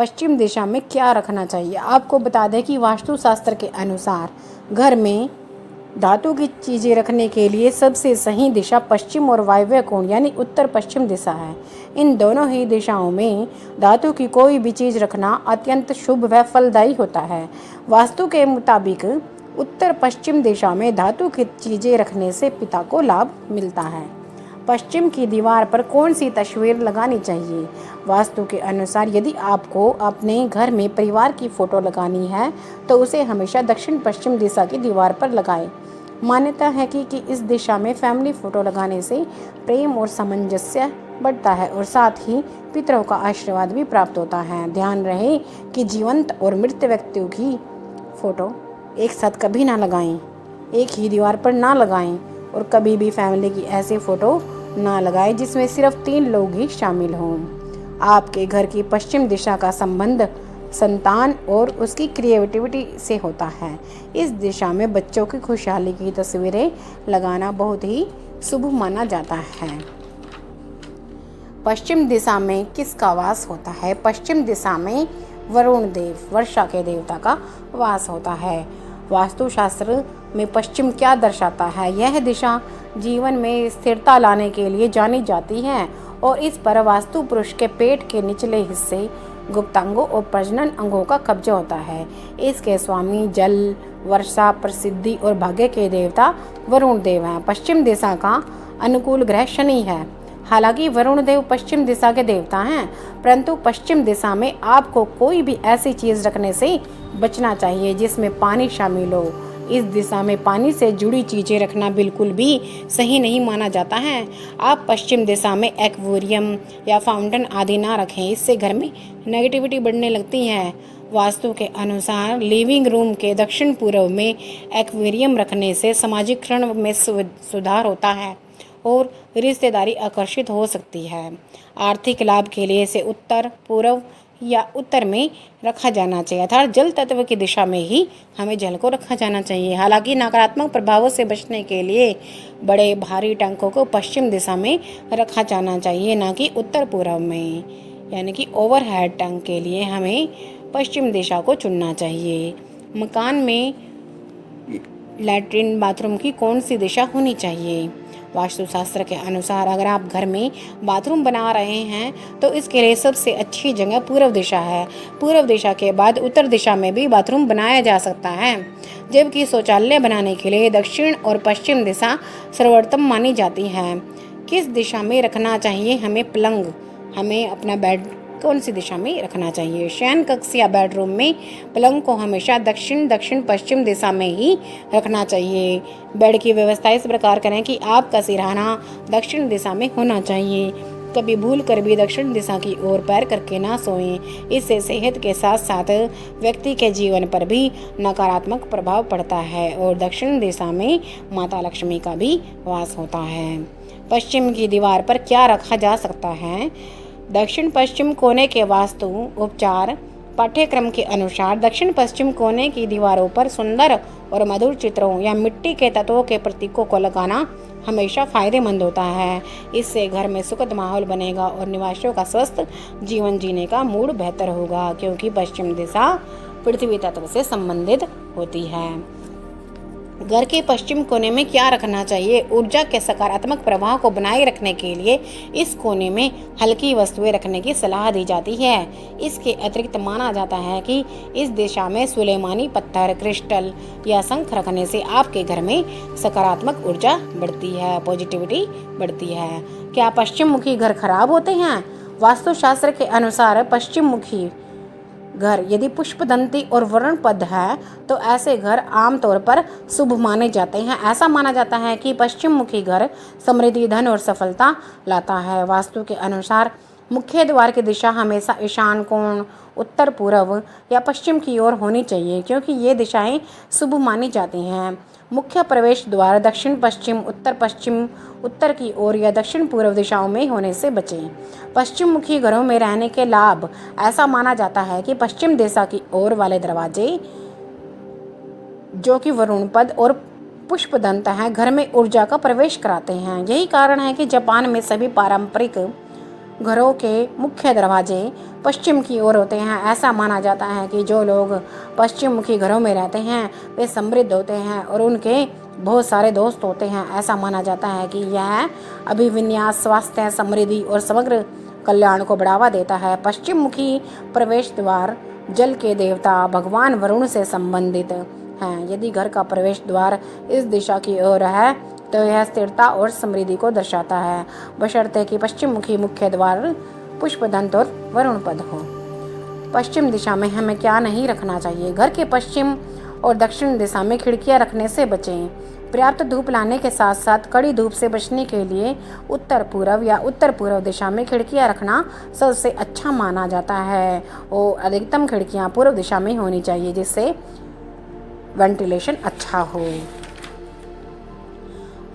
पश्चिम दिशा में क्या रखना चाहिए। आपको बता दें कि वास्तुशास्त्र के अनुसार घर में धातु की चीज़ें रखने के लिए सबसे सही दिशा पश्चिम और वायव्य कोण यानी उत्तर पश्चिम दिशा है। इन दोनों ही दिशाओं में धातु की कोई भी चीज़ रखना अत्यंत शुभ व फलदायी होता है। वास्तु के मुताबिक उत्तर पश्चिम दिशा में धातु की चीज़ें रखने से पिता को लाभ मिलता है। पश्चिम की दीवार पर कौन सी तस्वीर लगानी चाहिए। वास्तु के अनुसार यदि आपको अपने घर में परिवार की फ़ोटो लगानी है तो उसे हमेशा दक्षिण पश्चिम दिशा की दीवार पर लगाएं। मान्यता है कि इस दिशा में फैमिली फ़ोटो लगाने से प्रेम और सामंजस्य बढ़ता है और साथ ही पितरों का आशीर्वाद भी प्राप्त होता है। ध्यान रहे कि जीवंत और मृत व्यक्तियों की फ़ोटो एक साथ कभी ना लगाएं, एक ही दीवार पर ना लगाएं और कभी भी फैमिली की ऐसी फ़ोटो ना लगाएं जिसमें सिर्फ 3 लोग ही शामिल हों। आपके घर की पश्चिम दिशा का संबंध संतान और उसकी क्रिएटिविटी से होता है। इस दिशा में बच्चों की खुशहाली की तस्वीरें लगाना बहुत ही शुभ माना जाता है। पश्चिम दिशा में किसका वास होता है। पश्चिम दिशा में वरुण देव वर्षा के देवता का वास होता है। वास्तुशास्त्र में पश्चिम क्या दर्शाता है। यह दिशा जीवन में स्थिरता लाने के लिए जानी जाती है और इस पर वास्तु पुरुष के पेट के निचले हिस्से गुप्तांगों और प्रजनन अंगों का कब्जा होता है। इसके स्वामी जल वर्षा प्रसिद्धि और भाग्य के देवता वरुण देव हैं। पश्चिम दिशा का अनुकूल ग्रह शनि है। हालांकि वरुण देव पश्चिम दिशा के देवता हैं, परंतु पश्चिम दिशा में आपको कोई भी ऐसी चीज़ रखने से बचना चाहिए जिसमें पानी शामिल हो। इस दिशा में पानी से जुड़ी चीज़ें रखना बिल्कुल भी सही नहीं माना जाता है। आप पश्चिम दिशा में एक्वेरियम या फाउंटेन आदि ना रखें, इससे घर में नेगेटिविटी बढ़ने लगती है। वास्तु के अनुसार लिविंग रूम के दक्षिण पूर्व में एक्वेरियम रखने से सामाजिकरण में सुधार होता है और रिश्तेदारी आकर्षित हो सकती है। आर्थिक लाभ के लिए इसे उत्तर पूर्व या उत्तर में रखा जाना चाहिए, अर्थात जल तत्व की दिशा में ही हमें जल को रखा जाना चाहिए। हालांकि नकारात्मक प्रभावों से बचने के लिए बड़े भारी टैंकों को पश्चिम दिशा में रखा जाना चाहिए, ना कि उत्तर पूर्व में। यानी कि ओवरहेड टैंक के लिए हमें पश्चिम दिशा को चुनना चाहिए। मकान में लैट्रिन बाथरूम की कौन सी दिशा होनी चाहिए। वास्तुशास्त्र के अनुसार अगर आप घर में बाथरूम बना रहे हैं तो इसके लिए सबसे अच्छी जगह पूर्व दिशा है। पूर्व दिशा के बाद उत्तर दिशा में भी बाथरूम बनाया जा सकता है, जबकि शौचालय बनाने के लिए दक्षिण और पश्चिम दिशा सर्वोत्तम मानी जाती है। किस दिशा में रखना चाहिए हमें पलंग। हमें अपना बेड कौन सी दिशा में रखना चाहिए। शयन कक्ष या बेडरूम में पलंग को हमेशा दक्षिण पश्चिम दिशा में ही रखना चाहिए। बेड की व्यवस्था इस प्रकार करें कि आपका सिरहाना दक्षिण दिशा में होना चाहिए। कभी भूल कर भी दक्षिण दिशा की ओर पैर करके ना सोएं। इससे सेहत के साथ साथ व्यक्ति के जीवन पर भी नकारात्मक प्रभाव पड़ता है और दक्षिण दिशा में माता लक्ष्मी का भी वास होता है। पश्चिम की दीवार पर क्या रखा जा सकता है। दक्षिण पश्चिम कोने के वास्तु उपचार पाठ्यक्रम के अनुसार दक्षिण पश्चिम कोने की दीवारों पर सुंदर और मधुर चित्रों या मिट्टी के तत्वों के प्रतीकों को लगाना हमेशा फायदेमंद होता है। इससे घर में सुखद माहौल बनेगा और निवासियों का स्वस्थ जीवन जीने का मूड बेहतर होगा, क्योंकि पश्चिम दिशा पृथ्वी तत्व से संबंधित होती है। घर के पश्चिम कोने में क्या रखना चाहिए। ऊर्जा के सकारात्मक प्रभाव को बनाए रखने के लिए इस कोने में हल्की वस्तुएं रखने की सलाह दी जाती है। इसके अतिरिक्त माना जाता है कि इस दिशा में सुलेमानी पत्थर, क्रिस्टल या शंख रखने से आपके घर में सकारात्मक ऊर्जा बढ़ती है, पॉजिटिविटी बढ़ती है। क्या पश्चिम मुखी घर खराब होते हैं। वास्तुशास्त्र के अनुसार पश्चिम मुखी घर यदि पुष्पदंती और वर्णपद है तो ऐसे घर आमतौर पर शुभ माने जाते हैं। ऐसा माना जाता है कि पश्चिम मुखी घर समृद्धि, धन और सफलता लाता है। वास्तु के अनुसार मुख्य द्वार की दिशा हमेशा ईशान कोण, उत्तर पूर्व या पश्चिम की ओर होनी चाहिए, क्योंकि ये दिशाएं शुभ मानी जाती हैं। मुख्य प्रवेश द्वार दक्षिण पश्चिम, उत्तर पश्चिम, उत्तर की ओर या दक्षिण पूर्व दिशाओं में होने से बचें। पश्चिम मुखी घरों में रहने के लाभ। ऐसा माना जाता है कि पश्चिम दिशा की ओर वाले दरवाजे, जो कि वरुण पद और पुष्पदंत हैं, घर में ऊर्जा का प्रवेश कराते हैं। यही कारण है कि जापान में सभी पारंपरिक घरों के मुख्य दरवाजे पश्चिम की ओर होते हैं। ऐसा माना जाता है कि जो लोग पश्चिम मुखी घरों में रहते हैं वे समृद्ध होते हैं और उनके बहुत सारे दोस्त होते हैं। ऐसा माना जाता है कि यह अभिविन्यास स्वास्थ्य, समृद्धि और समग्र कल्याण को बढ़ावा देता है। पश्चिम मुखी प्रवेश द्वार जल के देवता भगवान वरुण से संबंधित हैं। यदि घर का प्रवेश द्वार इस दिशा की ओर है तो यह स्थिरता और समृद्धि को दर्शाता है, बशर्ते कि पश्चिम मुखी मुख्य द्वार पुष्पदंत और वरुण पद हो। पश्चिम दिशा में हमें क्या नहीं रखना चाहिए? घर के पश्चिम और दक्षिण दिशा में खिड़कियां रखने से बचें। पर्याप्त धूप लाने के साथ साथ कड़ी धूप से बचने के लिए उत्तर पूर्व या उत्तर पूर्व दिशा में खिड़कियां रखना सबसे अच्छा माना जाता है और अधिकतम खिड़कियां पूर्व दिशा में होनी चाहिए जिससे वेंटिलेशन अच्छा हो।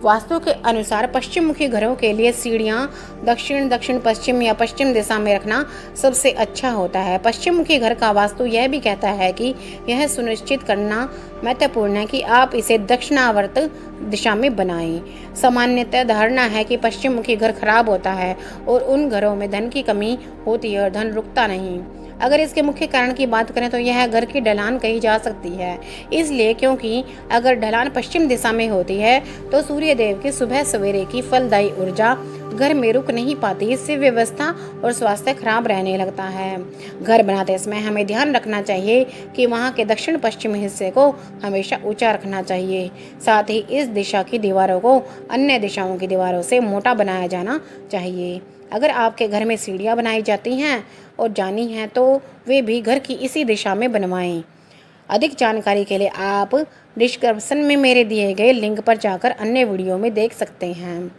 वास्तु के अनुसार पश्चिम मुखी घरों के लिए सीढ़ियां दक्षिण, दक्षिण पश्चिम या पश्चिम दिशा में रखना सबसे अच्छा होता है। पश्चिम मुखी घर का वास्तु यह भी कहता है कि यह सुनिश्चित करना महत्वपूर्ण है कि आप इसे दक्षिणावर्त दिशा में बनाएं। सामान्यतः धारणा है कि पश्चिम मुखी घर खराब होता है और उन घरों में धन की कमी होती है और धन रुकता नहीं। अगर इसके मुख्य कारण की बात करें तो यह घर की ढलान कही जा सकती है, इसलिए क्योंकि अगर ढलान पश्चिम दिशा में होती है तो सूर्य देव की सुबह सवेरे की फलदायी ऊर्जा घर में रुक नहीं पाती। इससे व्यवस्था और स्वास्थ्य खराब रहने लगता है। घर बनाते समय हमें ध्यान रखना चाहिए कि वहाँ के दक्षिण पश्चिम हिस्से को हमेशा ऊंचा रखना चाहिए। साथ ही इस दिशा की दीवारों को अन्य दिशाओं की दीवारों से मोटा बनाया जाना चाहिए। अगर आपके घर में सीढ़ियाँ बनाई जाती हैं और जानी हैं तो वे भी घर की इसी दिशा में बनवाएं। अधिक जानकारी के लिए आप डिस्क्रिप्शन में मेरे दिए गए लिंक पर जाकर अन्य वीडियो में देख सकते हैं।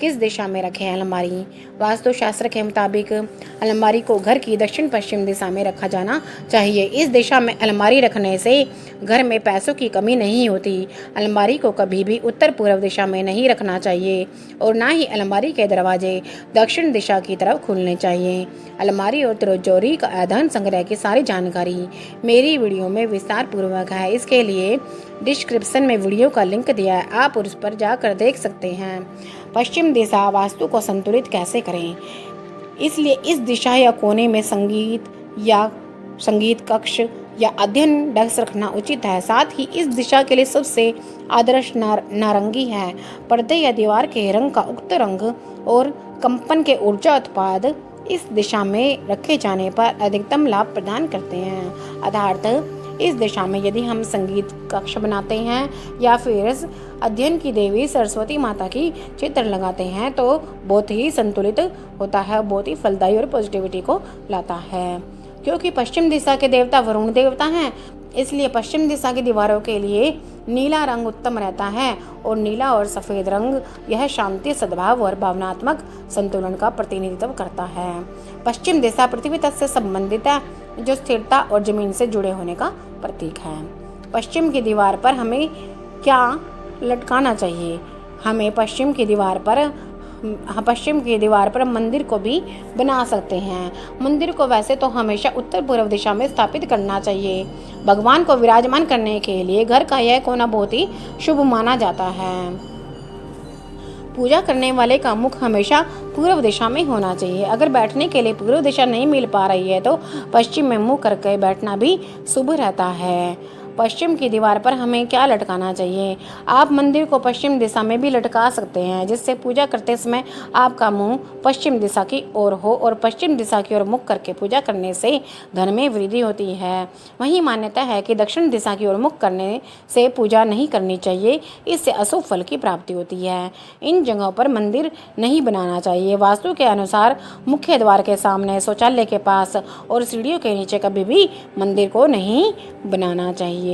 किस दिशा में रखें अलमारी? वास्तुशास्त्र के मुताबिक अलमारी को घर की दक्षिण पश्चिम दिशा में रखा जाना चाहिए। इस दिशा में अलमारी रखने से घर में पैसों की कमी नहीं होती। अलमारी को कभी भी उत्तर पूर्व दिशा में नहीं रखना चाहिए और ना ही अलमारी के दरवाजे दक्षिण दिशा की तरफ खुलने चाहिए। अलमारी और तिजोरी का अध्ययन संग्रह की सारी जानकारी मेरी वीडियो में विस्तार पूर्वक है। इसके लिए डिस्क्रिप्शन में वीडियो का लिंक दिया है, आप उस पर जाकर देख सकते हैं। पश्चिम दिशा वास्तु को संतुलित कैसे करें? इसलिए इस दिशा या कोने में संगीत कक्ष या अध्ययन डेस्क रखना उचित है। साथ ही इस दिशा के लिए सबसे आदर्श नारंगी है। पर्दे या दीवार के रंग का उक्त रंग और कंपन के ऊर्जा उत्पाद इस दिशा में रखे जाने पर अधिकतम लाभ प्रदान करते हैं। अर्थात इस दिशा में यदि हम संगीत कक्ष बनाते हैं या फिर अध्ययन की देवी सरस्वती माता की चित्र लगाते हैं तो बहुत ही संतुलित होता है, बहुत ही फलदायी और पॉजिटिविटी को लाता है। क्योंकि पश्चिम दिशा के देवता वरुण देवता हैं, इसलिए पश्चिम दिशा की दीवारों के लिए नीला रंग उत्तम रहता है और नीला और सफ़ेद रंग यह शांति, सद्भाव और भावनात्मक संतुलन का प्रतिनिधित्व करता है। पश्चिम दिशा पृथ्वी तत्व से संबंधित है जो स्थिरता और जमीन से जुड़े होने का प्रतीक है। पश्चिम की दीवार पर हमें क्या लटकाना चाहिए? हमें पश्चिम की दीवार पर मंदिर को भी बना सकते हैं। मंदिर को वैसे तो हमेशा उत्तर पूर्व दिशा में स्थापित करना चाहिए। भगवान को विराजमान करने के लिए घर का यह कोना बहुत ही शुभ माना जाता है। पूजा करने वाले का मुख हमेशा पूर्व दिशा में होना चाहिए। अगर बैठने के लिए पूर्व दिशा नहीं मिल पा रही है तो पश्चिम में मुंह करके बैठना भी शुभ रहता है। पश्चिम की दीवार पर हमें क्या लटकाना चाहिए? आप मंदिर को पश्चिम दिशा में भी लटका सकते हैं जिससे पूजा करते समय आपका मुंह पश्चिम दिशा की ओर हो और पश्चिम दिशा की ओर मुख करके पूजा करने से धन में वृद्धि होती है। वहीं मान्यता है कि दक्षिण दिशा की ओर मुख करने से पूजा नहीं करनी चाहिए, इससे अशुभ फल की प्राप्ति होती है। इन जगहों पर मंदिर नहीं बनाना चाहिए। वास्तु के अनुसार मुख्य द्वार के सामने, शौचालय के पास और सीढ़ियों के नीचे कभी भी मंदिर को नहीं बनाना चाहिए।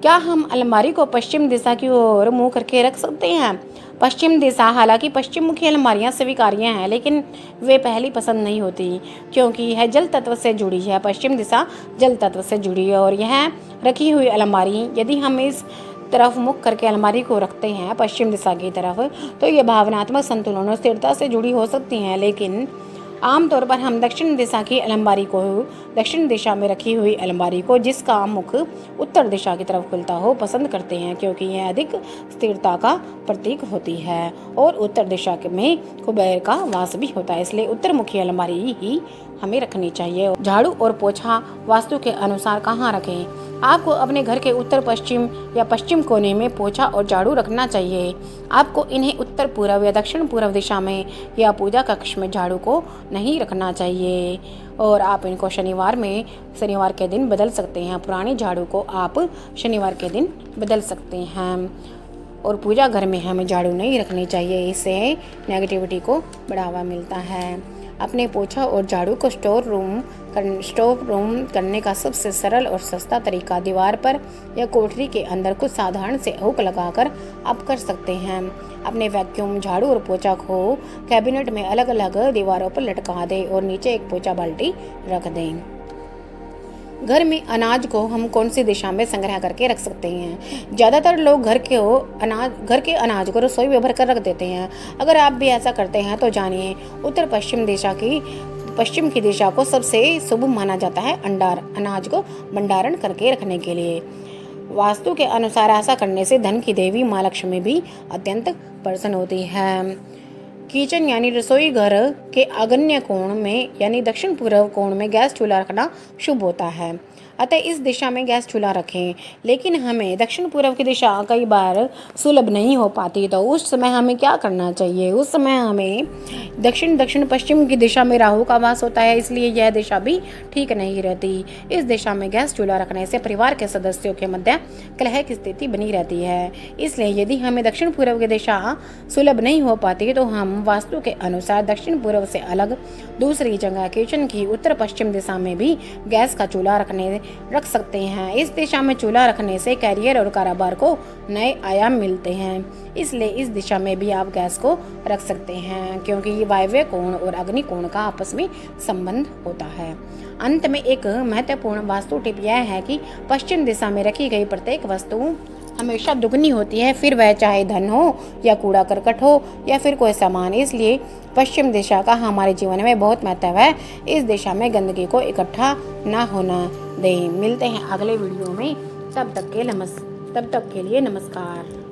क्या हम अलमारी को पश्चिम दिशा की ओर मुंह करके रख सकते हैं? पश्चिम दिशा, हालांकि पश्चिम मुखी अलमारियां स्वीकार्य हैं लेकिन वे पहली पसंद नहीं होती क्योंकि यह जल तत्व से जुड़ी है। पश्चिम दिशा जल तत्व से जुड़ी है और यह रखी हुई अलमारी, यदि हम इस तरफ मुख करके अलमारी को रखते हैं पश्चिम दिशा की तरफ, तो ये भावनात्मक संतुलन और स्थिरता से जुड़ी हो सकती हैं। लेकिन आमतौर पर हम दक्षिण दिशा की अलमारी को दक्षिण दिशा में रखी हुई अलमारी को जिसका मुख उत्तर दिशा की तरफ खुलता हो पसंद करते हैं, क्योंकि यह अधिक स्थिरता का प्रतीक होती है और उत्तर दिशा में कुबेर का वास भी होता है, इसलिए उत्तरमुखी अलमारी ही हमें रखनी चाहिए। झाड़ू और पोछा वास्तु के अनुसार कहाँ रखें? आपको अपने घर के उत्तर पश्चिम या पश्चिम कोने में पोछा और झाड़ू रखना चाहिए। आपको इन्हें उत्तर पूर्व या दक्षिण पूर्व दिशा में या पूजा कक्ष में झाड़ू को नहीं रखना चाहिए और आप इनको शनिवार के दिन बदल सकते हैं। पुरानी झाड़ू को आप शनिवार के दिन बदल सकते हैं और पूजा घर में हमें झाड़ू नहीं रखनी चाहिए, इससे नेगेटिविटी को बढ़ावा मिलता है। अपने पोछा और झाड़ू को स्टोर रूम करने का सबसे सरल और सस्ता तरीका दीवार पर या कोठरी के अंदर कुछ साधारण से हुक लगाकर आप कर सकते हैं। अपने वैक्यूम, झाड़ू और पोछा को कैबिनेट में अलग अलग दीवारों पर लटका दें और नीचे एक पोछा बाल्टी रख दें। घर में अनाज को हम कौन सी दिशा में संग्रह करके रख सकते हैं? ज़्यादातर लोग घर के अनाज को रसोई में भर कर रख देते हैं। अगर आप भी ऐसा करते हैं तो जानिए, उत्तर पश्चिम की दिशा को सबसे शुभ माना जाता है अनाज को भंडारण करके रखने के लिए। वास्तु के अनुसार ऐसा करने से धन की देवी माँ लक्ष्मी भी अत्यंत प्रसन्न होती है। किचन यानी रसोई घर के आग्नेय कोण में यानी दक्षिण पूर्व कोण में गैस चूल्हा रखना शुभ होता है, अतः इस दिशा में गैस चूल्हा रखें। लेकिन हमें दक्षिण पूर्व की दिशा कई बार सुलभ नहीं हो पाती, तो उस समय हमें क्या करना चाहिए? उस समय हमें दक्षिण पश्चिम की दिशा में राहु का वास होता है, इसलिए यह दिशा भी ठीक नहीं रहती। इस दिशा में गैस चूल्हा रखने से परिवार के सदस्यों के मध्य कलह की स्थिति बनी रहती है। इसलिए यदि हमें दक्षिण पूर्व की दिशा सुलभ नहीं हो पाती तो हम वास्तु के अनुसार दक्षिण पूर्व से अलग दूसरी जगह किचन की उत्तर पश्चिम दिशा में भी गैस का चूल्हा रख सकते हैं। इस दिशा में चूल्हा रखने से कैरियर और कारोबार को नए आयाम मिलते हैं, इसलिए इस दिशा में भी आप गैस को रख सकते हैं, क्योंकि ये वायव्य कोण और अग्नि कोण का आपस में संबंध होता है। अंत में एक महत्वपूर्ण वास्तु टिप यह है कि पश्चिम दिशा में रखी गई प्रत्येक वस्तु हमेशा दुगनी होती है, फिर वह चाहे धन हो या कूड़ा करकट हो या फिर कोई सामान। इसलिए पश्चिम दिशा का हमारे जीवन में बहुत महत्व है। इस दिशा में गंदगी को इकट्ठा ना होना दें। मिलते हैं अगले वीडियो में, तब तक के लिए नमस्कार।